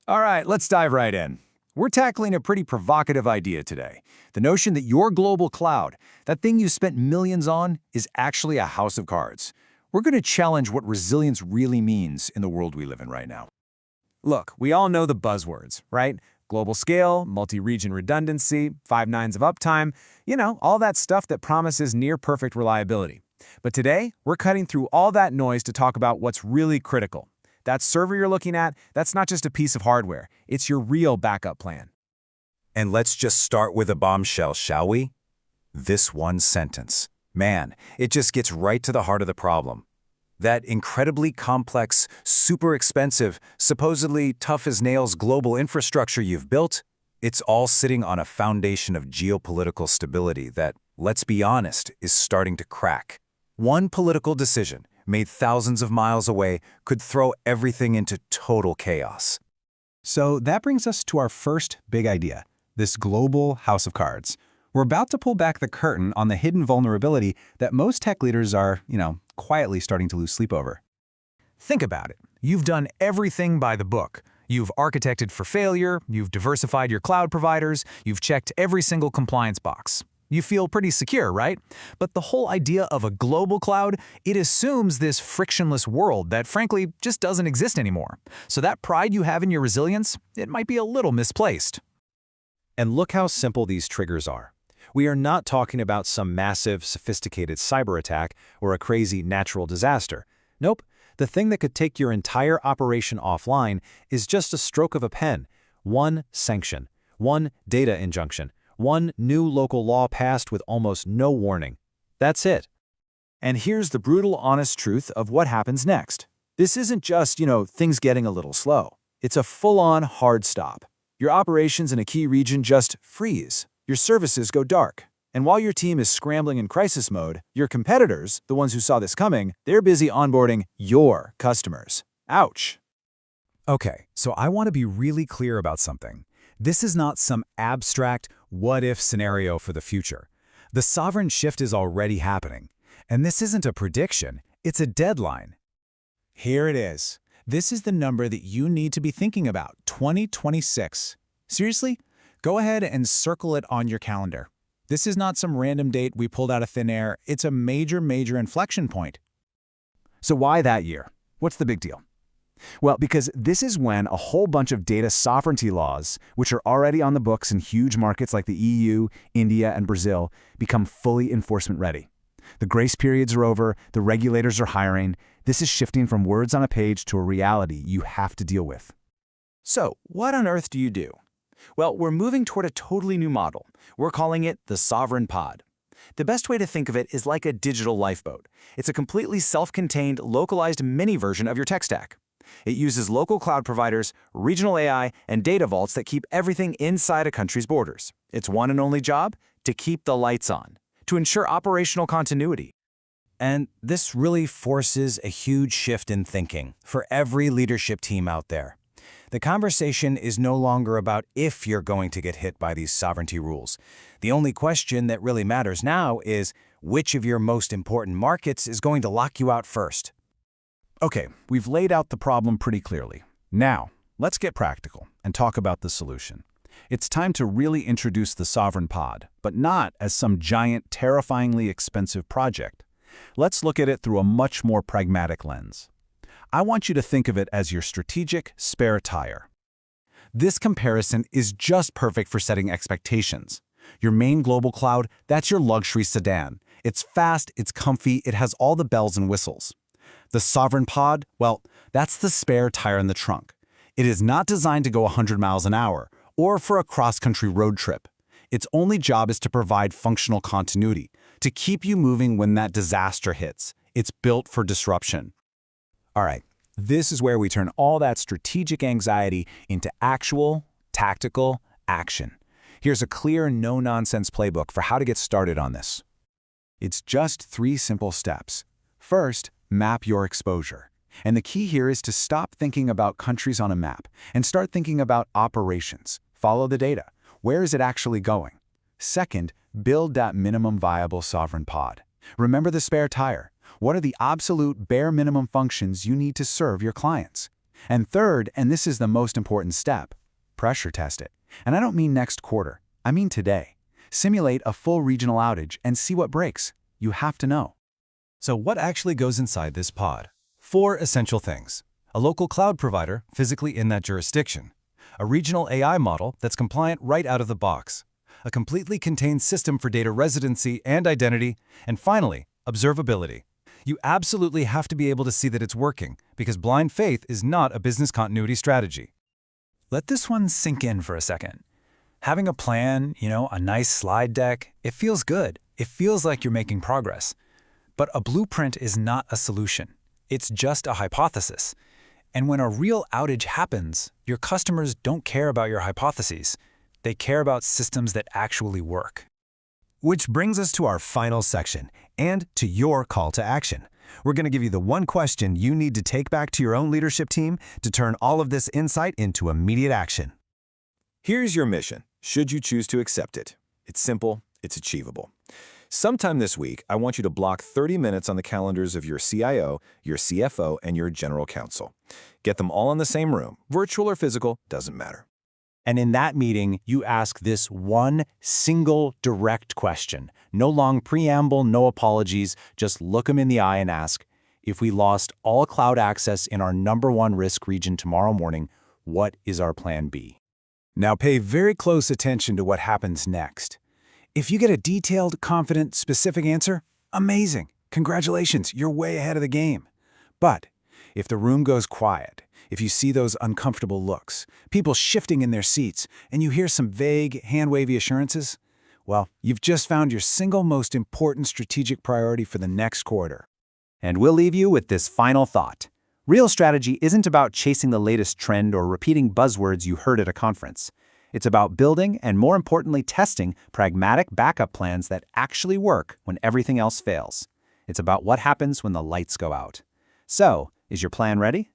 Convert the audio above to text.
All right, let's dive right in. We're tackling a pretty provocative idea today. The notion that your global cloud, that thing you spent millions on, is actually a house of cards. We're going to challenge what resilience really means in the world we live in right now. Look, we all know the buzzwords, right? Global scale, multi-region redundancy, 5 nines of uptime, all that stuff that promises near-perfect reliability. But today, we're cutting through all that noise to talk about what's really critical. That server you're looking at, that's not just a piece of hardware. It's your real backup plan. And let's just start with a bombshell, shall we? This one sentence. Man, it just gets right to the heart of the problem. That incredibly complex, super expensive, supposedly tough-as-nails global infrastructure you've built, it's all sitting on a foundation of geopolitical stability that, let's be honest, is starting to crack. One political decision, made thousands of miles away, could throw everything into total chaos. So that brings us to our first big idea, this global house of cards. We're about to pull back the curtain on the hidden vulnerability that most tech leaders are, quietly starting to lose sleep over. Think about it. You've done everything by the book. You've architected for failure, you've diversified your cloud providers, you've checked every single compliance box. You feel pretty secure, right? But the whole idea of a global cloud, it assumes this frictionless world that frankly just doesn't exist anymore. So that pride you have in your resilience, it might be a little misplaced. And look how simple these triggers are. We are not talking about some massive, sophisticated cyber attack or a crazy natural disaster. Nope, the thing that could take your entire operation offline is just a stroke of a pen. One sanction, one data injunction, one new local law passed with almost no warning. That's it. And here's the brutal, honest truth of what happens next. This isn't just, things getting a little slow. It's a full-on hard stop. Your operations in a key region just freeze. Your services go dark. And while your team is scrambling in crisis mode, your competitors, the ones who saw this coming, they're busy onboarding your customers. Ouch. Okay, so I want to be really clear about something. This is not some abstract what-if scenario for the future. The sovereign shift is already happening. And this isn't a prediction, it's a deadline. Here it is. This is the number that you need to be thinking about, 2026. Seriously? Go ahead and circle it on your calendar. This is not some random date we pulled out of thin air. It's a major inflection point. So why that year? What's the big deal? Well, because this is when a whole bunch of data sovereignty laws, which are already on the books in huge markets like the EU, India, and Brazil, become fully enforcement ready. The grace periods are over, the regulators are hiring. This is shifting from words on a page to a reality you have to deal with. So, what on earth do you do? Well, we're moving toward a totally new model. We're calling it the Sovereign Pod. The best way to think of it is like a digital lifeboat. It's a completely self-contained, localized mini version of your tech stack. It uses local cloud providers, regional AI, and data vaults that keep everything inside a country's borders. Its one and only job? To keep the lights on, to ensure operational continuity. And this really forces a huge shift in thinking for every leadership team out there. The conversation is no longer about if you're going to get hit by these sovereignty rules. The only question that really matters now is which of your most important markets is going to lock you out first. Okay, we've laid out the problem pretty clearly. Now, let's get practical and talk about the solution. It's time to really introduce the Sovereign Pod, but not as some giant, terrifyingly expensive project. Let's look at it through a much more pragmatic lens. I want you to think of it as your strategic spare tire. This comparison is just perfect for setting expectations. Your main global cloud, that's your luxury sedan. It's fast, it's comfy, it has all the bells and whistles. The Sovereign Pod, well, that's the spare tire in the trunk. It is not designed to go 100 miles an hour or for a cross-country road trip. Its only job is to provide functional continuity, to keep you moving when that disaster hits. It's built for disruption. All right, this is where we turn all that strategic anxiety into actual, tactical action. Here's a clear, no-nonsense playbook for how to get started on this. It's just 3 simple steps. First, map your exposure. And the key here is to stop thinking about countries on a map and start thinking about operations. Follow the data. Where is it actually going? Second, build that minimum viable sovereign pod. Remember the spare tire. What are the absolute bare minimum functions you need to serve your clients? And third, and this is the most important step, pressure test it. And I don't mean next quarter, I mean today. Simulate a full regional outage and see what breaks. You have to know. So what actually goes inside this pod? 4 essential things. A local cloud provider physically in that jurisdiction. A regional AI model that's compliant right out of the box. A completely contained system for data residency and identity. And finally, observability. You absolutely have to be able to see that it's working, because blind faith is not a business continuity strategy. Let this one sink in for a second. Having a plan, a nice slide deck, it feels good. It feels like you're making progress. But a blueprint is not a solution. It's just a hypothesis. And when a real outage happens, your customers don't care about your hypotheses. They care about systems that actually work. Which brings us to our final section, and to your call to action. We're going to give you the one question you need to take back to your own leadership team to turn all of this insight into immediate action. Here's your mission, should you choose to accept it. It's simple, it's achievable. Sometime this week, I want you to block 30 minutes on the calendars of your CIO, your CFO, and your general counsel. Get them all in the same room, virtual or physical, doesn't matter. And in that meeting, you ask this one single direct question. No long preamble, no apologies, just look them in the eye and ask, if we lost all cloud access in our #1 risk region tomorrow morning, what is our plan B? Now pay very close attention to what happens next. If you get a detailed, confident, specific answer, amazing. Congratulations, you're way ahead of the game. But if the room goes quiet, if you see those uncomfortable looks, people shifting in their seats, and you hear some vague, hand-wavy assurances, well, you've just found your single most important strategic priority for the next quarter. And we'll leave you with this final thought. Real strategy isn't about chasing the latest trend or repeating buzzwords you heard at a conference. It's about building and, more importantly, testing pragmatic backup plans that actually work when everything else fails. It's about what happens when the lights go out. So, is your plan ready?